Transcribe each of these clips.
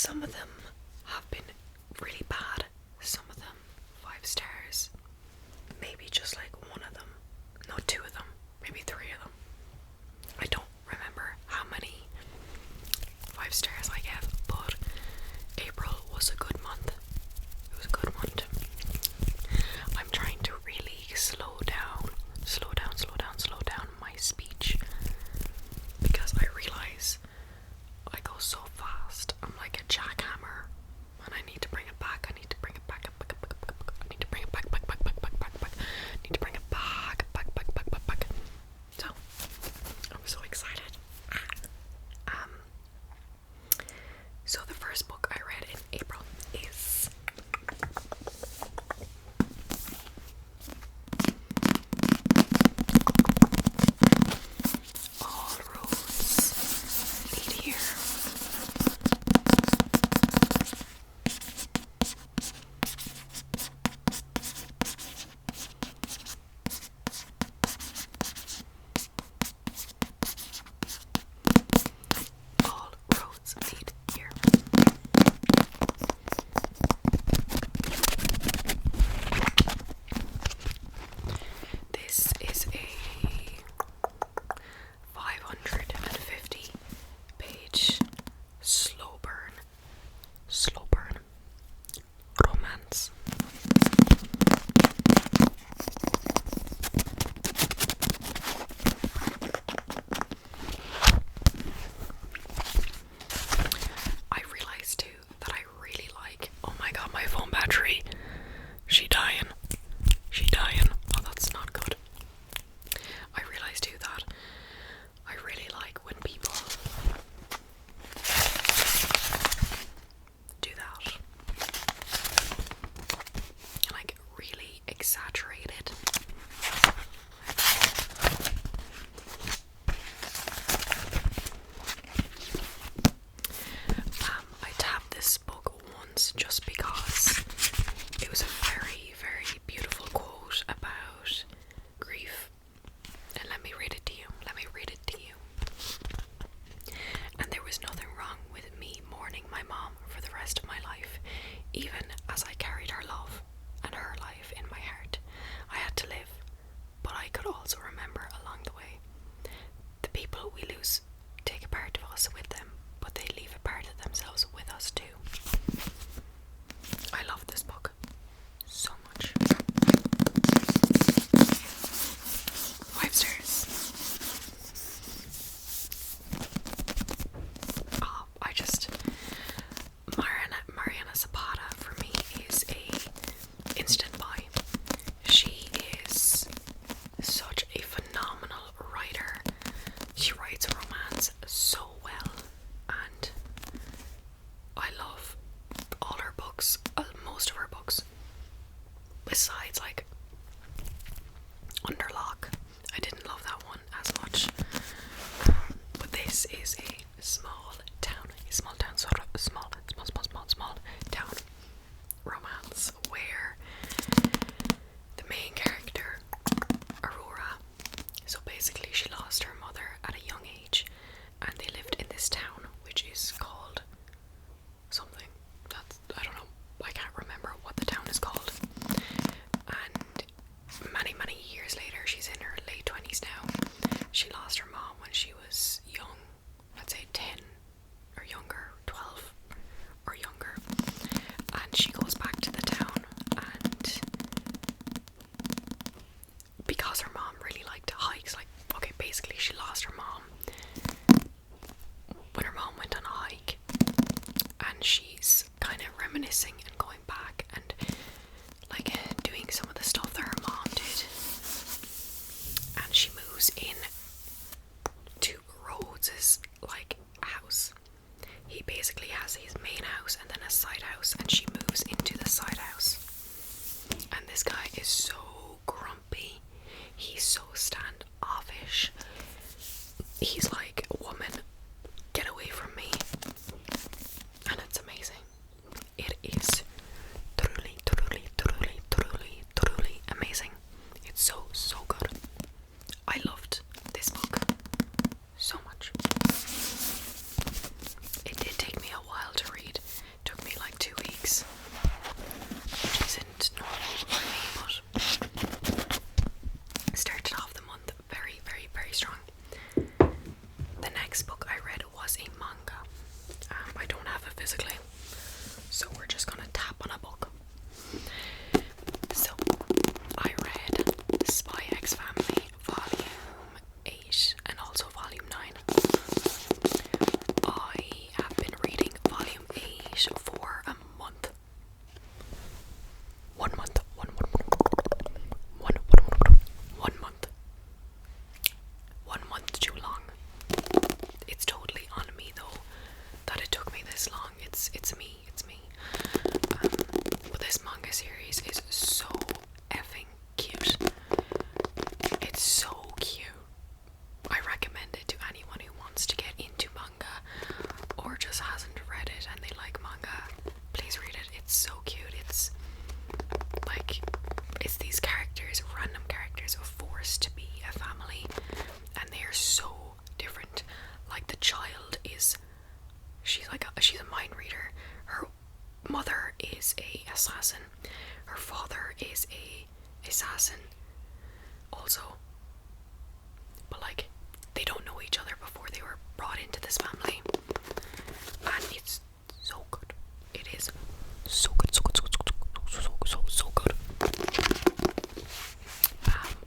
Some of them have been really bad, some of them 5 stars, maybe just like one of them, no, 2 of them, maybe 3 of them. I don't remember how many 5 stars I gave, but April was a good month. It was a good month. I'm trying to really slow down my speech, because I realize I go so fast. I'm like a jackhammer, and I need to bring it back. I need to bring it back. I need to bring it back. I need to bring it back. So I'm so excited. So the first book I read in April is All Roads Lead Here. All roads lead here. This is a 550 page slow burn romance. I realized too that I really like, oh my god, my phone battery, she dying. Oh, that's not good. I realized too that I really like when people do that, like really exaggerated. I tapped this book once just because it was a very, very beautiful quote about grief. And let me read it to you. And there was nothing wrong with me mourning my mom for the rest of my life, even as I carried her love and her life in my heart. I had to live, but I could also remember along the way. The people we lose take a part of us with them, but they leave a part of themselves with us too. I love this book so much. 5 stars. Oh, Mariana Zapata for me is a instant buy. She is such a phenomenal writer. She writes romance so well, and I love all her books, most of her books, besides like Underlock. I didn't love that one as much, but this is a small town romance where the main character, Aurora, so basically she lost her mother at a young age, and they lived in this town which is called something that's, I don't know, I can't remember what the town is called. And many years later, she's in her late 20s now, she lost her mom when she was young, I'd say 10 or younger, 12 or younger, and she goes back to the town, and because her mom really liked hikes, like, okay, basically she lost her mom when her mom went on a hike, and she's kind of reminiscing and going back and like doing some of the stuff that her mom did, and she moves in to Rhodes's like house. He basically has his main house and then a side house, and she moves into the side house, and this guy is so grumpy, he's so standoffish, he's like, woman, get away from me, and it's amazing. It is night for a month. 1 month. 1 month too long. It's totally on me though that it took me this long. It's me. But this manga series is so effing cute. It's so cute. I recommend it to anyone who wants to get into manga or just hasn't read it and they like manga. Please read it. It's so cute. It's like, it's these characters, random characters, are forced to be a family, and they are so different. Like, the child is, she's a mind reader. Her mother is a assassin. Her father is a assassin also. But like, they don't know each other before they were brought into this family, and it's so good. It is so good.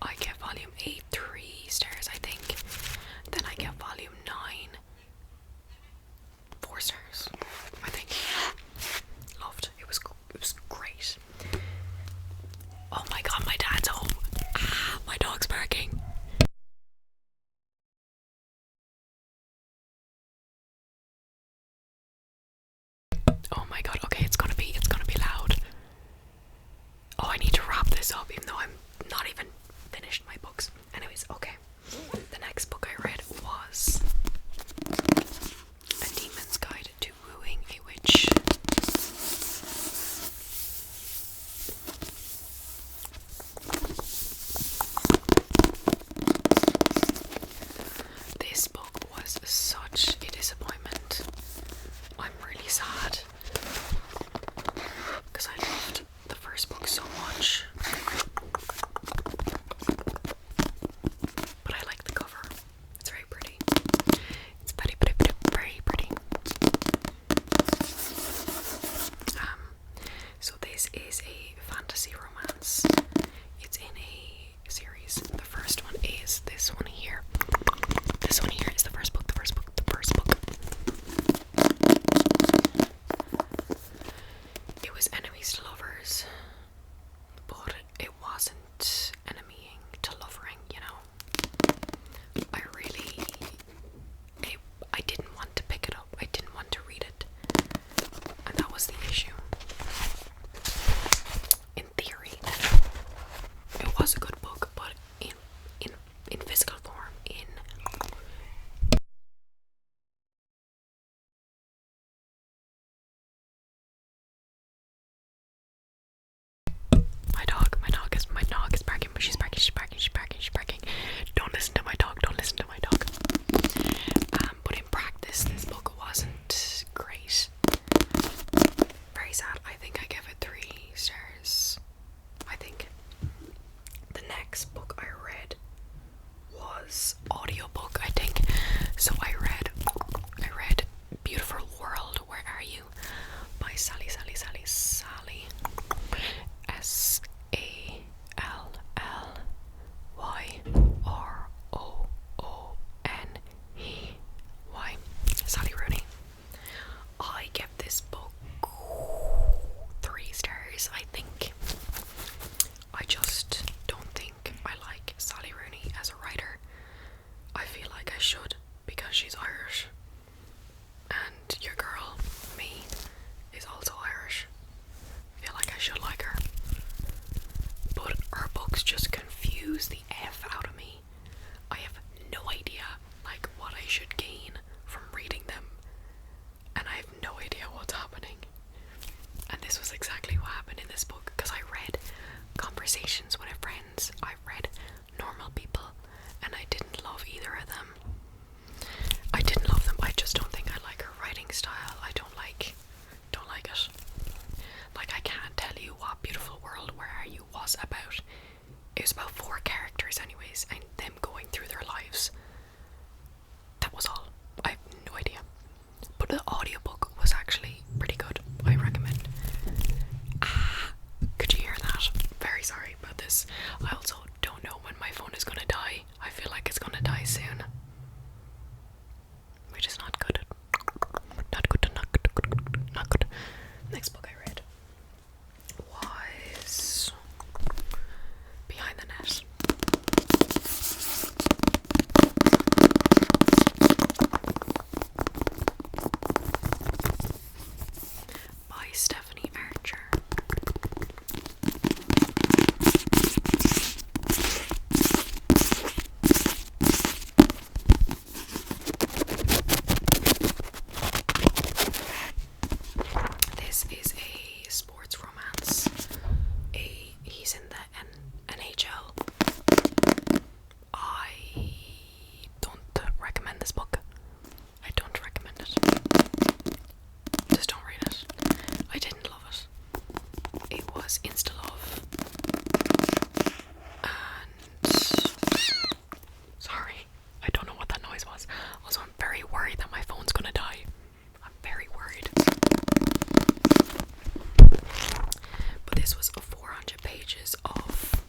I get volume 8 3 stars, I think. Then I get volume 9 4 stars, I think. Loved. It was great. Oh my god, my dad's home. My dog's barking. Oh my god, okay, it's gonna be loud. Oh, I need to wrap this up even though I'm not even finished my books. Anyways, okay. The next book I read was A Demon's Guide to Wooing a Witch. This book was such a disappointment. I'm really sad because I loved the first book so much. But I like the cover. It's very pretty. It's very pretty. So this is a fantasy romance. It's in a series. The first one is this one here. This one here is the first book. It was enemies to lovers, but it wasn't enemying to lovering, you know. I didn't want to pick it up. I didn't want to read it. And that was the issue. In theory, it was a good book, but in physical form, my dog is barking, but she's barking. Don't listen to my dog. But in practice, this book wasn't great. Very sad. I think I give it 3 stars. I think. The next book I read was audiobook, I think. So I read Beautiful World, Where Are You? By Sally Sallyrony. Sally Rooney. I give this book 3 stars, I think. I just don't think I like Sally Rooney as a writer. I feel like I should, because she's Irish. And your girl, me, is also Irish. I feel like I should like her. But her books just confuse the F out of me. I have no idea, like, what I should gain from reading them. And I have no idea what's happening. And this was exactly what happened in this book, because I read Conversations with Friends, I read Normal People, and I didn't love either of them. I didn't love them. I just don't think I like her writing style. I don't like it. Like, I can't tell you what Beautiful World, Where Are You was about. It was about 4 characters anyways, and them going through their lives. That was all. I have no idea. But the audiobook was actually pretty good. I recommend. Could you hear that? Very sorry about this. I also don't know when my phone is gonna die. I feel like it's gonna die soon. Which is not good. Not good. Next book I read was Behind the Net. By Stephanie Archer. This is a sports romance. He's in the NHL. I don't recommend this book. I don't recommend it. Just don't read it. I didn't love it. It was Insta Love. And sorry, I don't know what that noise was. Also, I'm very worried that my phone's gonna die. I'm very worried. But this was 400 pages of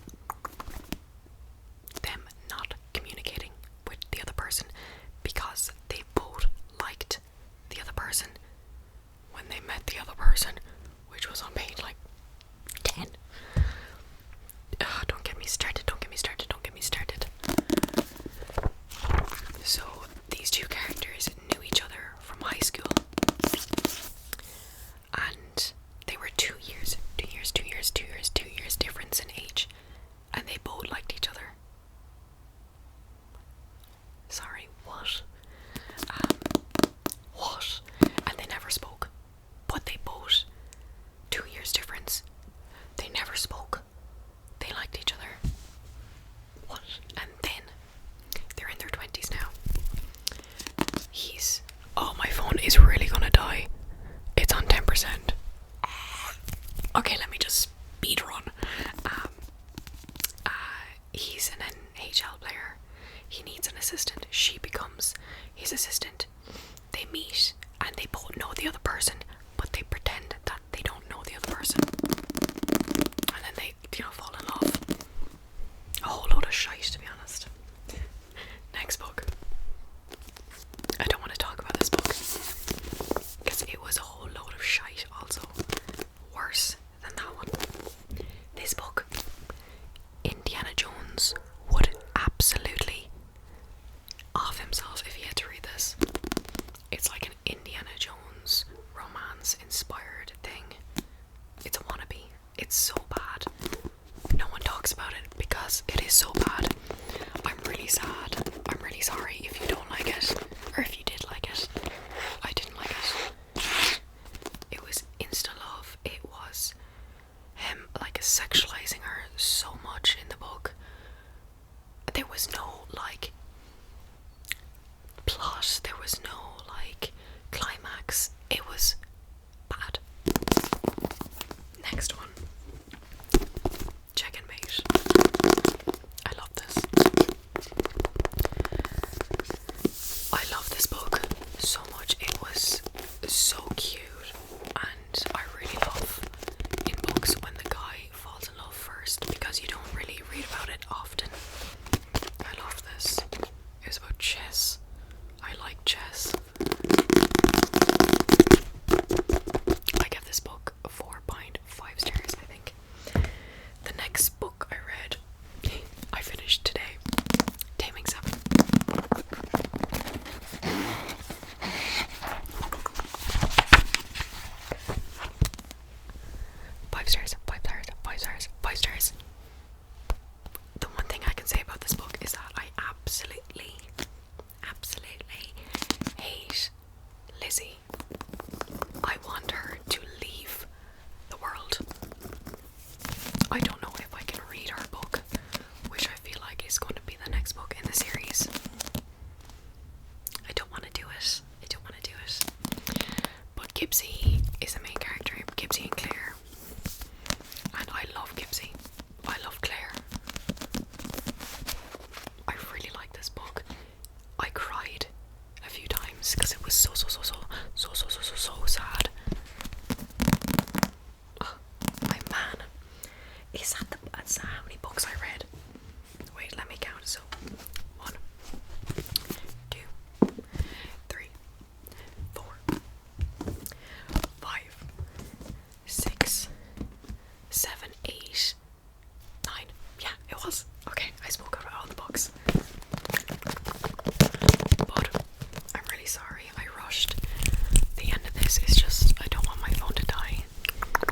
them not communicating with the other person because they both liked the other person when they met the other person, which was on page like 10. Don't get me started, don't get me started, don't get me started. So these two characters knew each other from high school, and they were 2 years difference in age, and they both liked each other. Sorry, what? What? And they never spoke, but they both, 2 years difference, they never spoke. They liked each other. What? And then they're in their 20s now. Oh, my phone is really gonna die. It's on 10%. Okay, let me just speed run. He's an NHL player. He needs an assistant. She becomes his assistant. They meet and they both know the other person, but they pretend that they don't know the other person. And then they, fall in love. A whole load of shite, to be honest. Next book. I don't want to talk about this book because it was a whole load of shite also. Worse than that one. This book, Indiana Jones would absolutely off himself if he had to read this. It's like an Indiana Jones romance inspired thing. It's a wannabe. It's so bad. No one talks about it because it is so bad. I'm really sad. I'm really sorry if you don't like it, or if you did like it. I didn't like it. It was Insta Love. It was him like sexualizing her so much in the book. There was no like plot. There was no like climax. It was bad. Next one. Check and Mate. I love this. I love this book so much. It was so cute, and I really love in books when the guy falls in love first because you don't really read about it often. I love this. It was about chess. I like chess. I give this book 4.5 stars, I think. The next book I read, I finished today. Taming 7. 5 stars, 5 stars, 5 stars, 5 stars. The one thing I can say about this book is that I absolutely hate Lizzie. I want her to leave the world. I don't know if I can read her book, which I feel like is going to be the next book in the series. I don't want to do it. But Gibbsy is the main character. Gibbsy and Claire